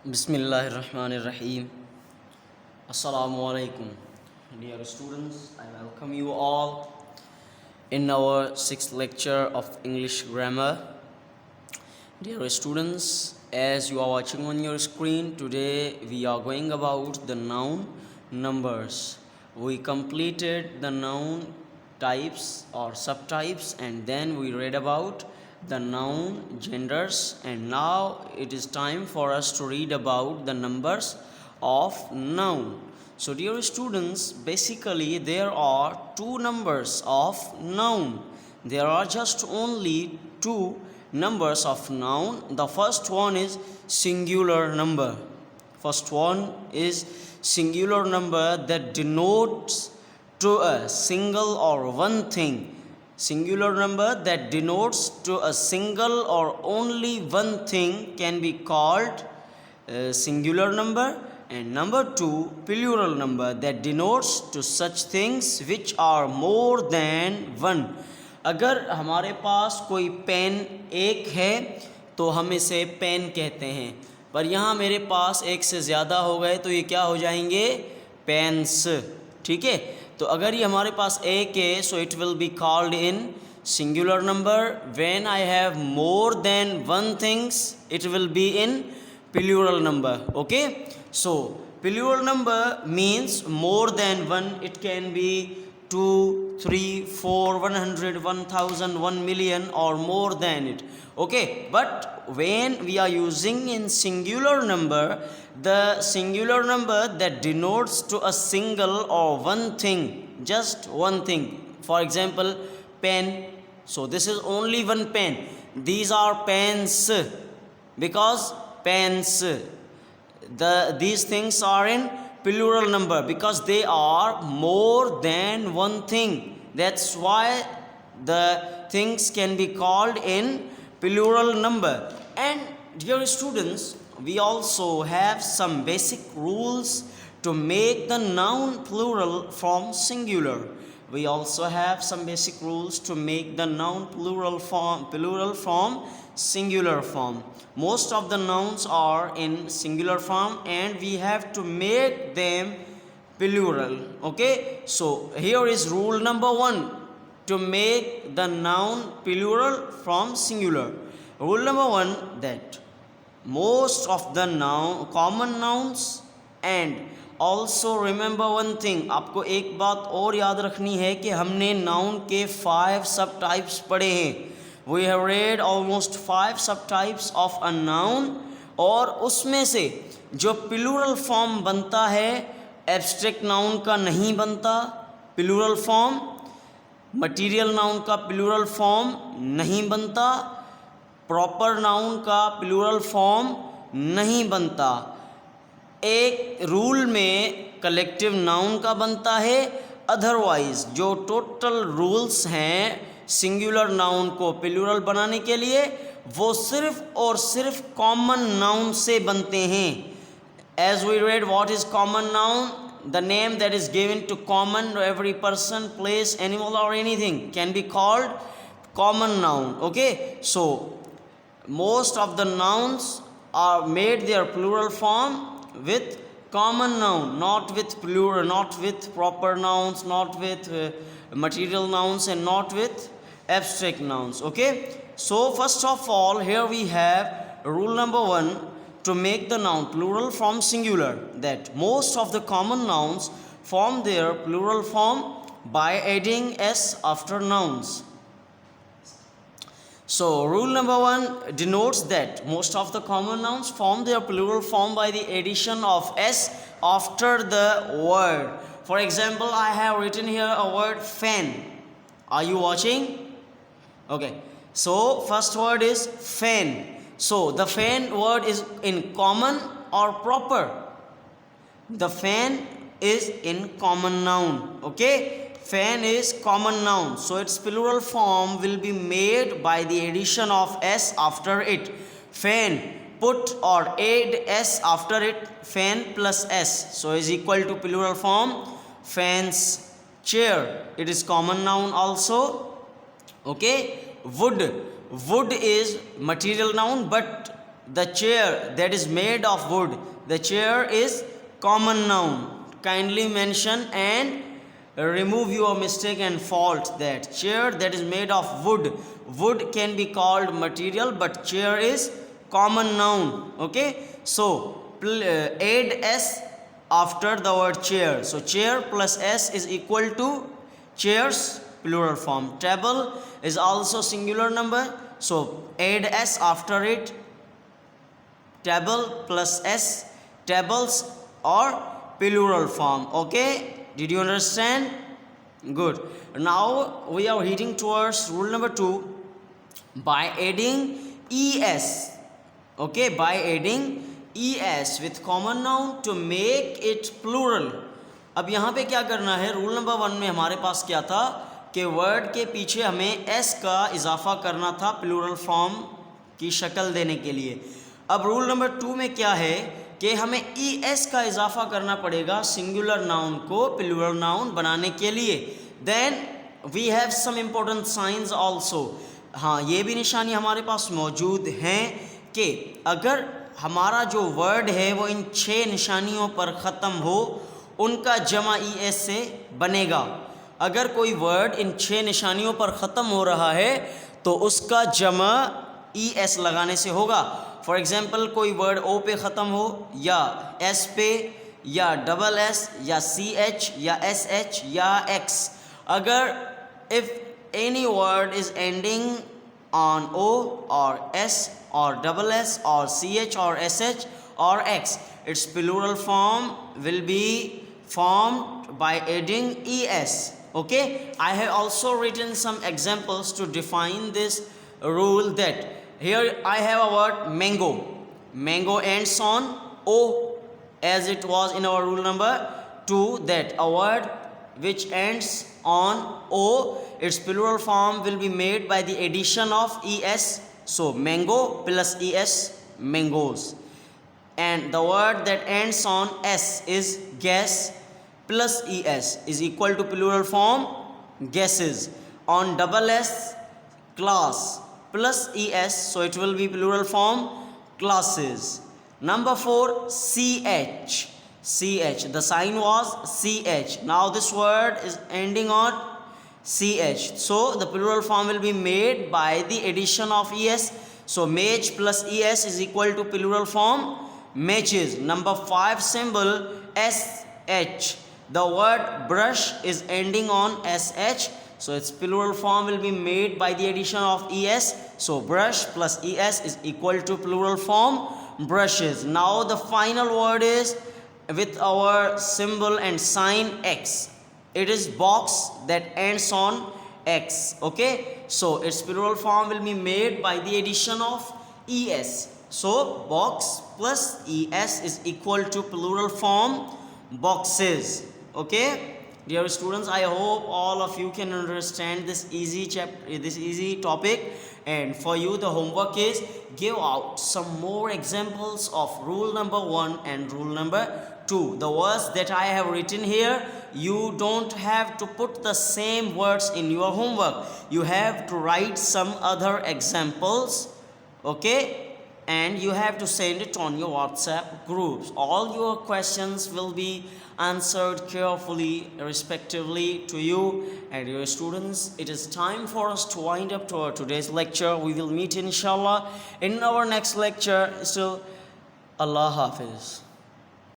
Bismillahirrahmanirrahim. Assalamu alaikum. Dear students, I welcome you all in our sixth lecture of English grammar. Dear students, as you are watching on your screen, today we are going about the noun numbers. We completed the noun types or subtypes, and then we read about the noun genders, and now it is time for us to read about the numbers of noun. So dear students, basically there are two numbers of noun. There are just only two numbers of noun. The first one is singular number. First one is singular number that denotes to a single or one thing. Singular number that denotes to a single or only one thing can be called singular number. And number two, plural number that denotes to such things which are more than one. अगर हमारे पास कोई pen एक है तो हम इसे pen कहते हैं, पर यहाँ मेरे पास एक से ज़्यादा हो गए तो ये क्या हो जाएंगे, पेन्स. ठीक है, तो अगर ये हमारे पास एक है so it will be called in singular number. When I have more than one things it will be in plural number. Okay, so plural number means more than one. It can be 2, 3, 4, 100, 1000, 1 million or more than it. Okay, but when we are using in singular number, the singular number that denotes to a single or one thing, just one thing. For example, pen. So this is only one pen. These are pens because pens. These things are in plural number because they are more than one thing. That's why the things can be called in plural number. And dear students, we also have some basic rules to make the noun plural from singular. We also have some basic rules to make the noun plural from singular form. Most of the nouns are in singular form and we have to make them plural. Okay, so here is rule number 1 to make the noun plural from singular. Rule number 1, that most of the common nouns, and also remember one thing, आपको एक बात और याद रखनी है कि हमने noun के 5 subtypes पढ़े हैं. We have read almost 5 subtypes of a noun, और उसमें से जो plural form बनता है abstract noun का नहीं बनता plural form, material noun का plural form नहीं बनता, proper noun का plural form नहीं बनता. एक रूल में कलेक्टिव नाउन का बनता है, अदरवाइज जो टोटल रूल्स हैं सिंगुलर नाउन को प्लूरल बनाने के लिए वो सिर्फ और सिर्फ कॉमन नाउन से बनते हैं. As we read what is common noun, the name that is given to common every person, place, animal और anything can be called common noun. Okay, so most of the nouns are made their plural form with common noun, not with plural, not with proper nouns, not with material nouns, and not with abstract nouns. Okay, so first of all here we have rule number 1 to make the noun plural from singular, that most of the common nouns form their plural form by adding s after nouns. So rule number 1 denotes that most of the common nouns form their plural form by the addition of s after the word. For example, I have written here a word fan. Are you watching? Okay, so first word is fan. So the fan word is in common or proper? The fan is in common noun. Okay, fan is common noun, so its plural form will be made by the addition of s after it. Fan, put or add s after it, fan plus s, so is equal to plural form fans. Chair, it is common noun also. Okay, wood, wood is material noun but the chair that is made of wood. The chair is common noun. Kindly mention and remove your mistake and fault. That chair that is made of wood. Wood can be called material, but chair is common noun. Okay, so add s after the word chair. So chair plus s is equal to chairs plural form. Table is also singular number, so add s after it. Table plus s, tables or plural form. Okay, did you understand? Good. Now we are heading towards rule number 2 by adding es. Okay, by adding es with common noun to make it plural. अब यहाँ पे क्या करना है, rule number 1 में हमारे पास क्या था कि वर्ड के पीछे हमें एस का इजाफा करना था प्लूरल फॉर्म की शक्ल देने के लिए. अब रूल नंबर 2 में क्या है कि हमें ई एस का इजाफा करना पड़ेगा सिंगुलर नाउन को प्लूरल नाउन बनाने के लिए. Then we have some important science also. हाँ, ये भी निशानी हमारे पास मौजूद हैं कि अगर हमारा जो वर्ड है वो इन 6 निशानियों पर ख़त्म हो, उनका जमा ई एस से बनेगा. अगर कोई वर्ड इन 6 निशानियों पर ख़त्म हो रहा है तो उसका जमा ई एस लगाने से होगा. फॉर एग्ज़ाम्पल, कोई वर्ड ओ पे ख़त्म हो या एस पे या डबल एस या सी एच या एस एच या एक्स. अगर if any word is ending on O or S or double S or CH or SH or X, its plural form will be formed by adding ES. Okay, I have also written some examples to define this rule. That here I have a word mango. Mango ends on O, as it was in our rule number 2, that a word which ends on O, its plural form will be made by the addition of es. So mango plus es, mangoes. And the word that ends on s is gas plus es is equal to plural form gases. On double s, class plus es, so it will be plural form classes. Number 4, ch. ch, the sign was ch. Now this word is ending on ch, so the plural form will be made by the addition of es. So mage plus es is equal to plural form matches. Number 5 symbol sh. The word brush is ending on sh, so its plural form will be made by the addition of es. So brush plus es is equal to plural form brushes. Now the final word is with our symbol and sign x. It is box that ends on x. Okay, so its plural form will be made by the addition of es. So box plus es is equal to plural form boxes. Okay, dear students, I hope all of you can understand this easy topic. And for you, the homework is give out some more examples of rule number 1 and rule number 2. The words that I have written here, you don't have to put the same words in your homework. You have to write some other examples, okay, and you have to send it on your WhatsApp groups. All your questions will be answered carefully, respectively to you and your students. It is time for us to wind up to our today's lecture. We will meet inshallah in our next lecture. Still, Allah Hafiz.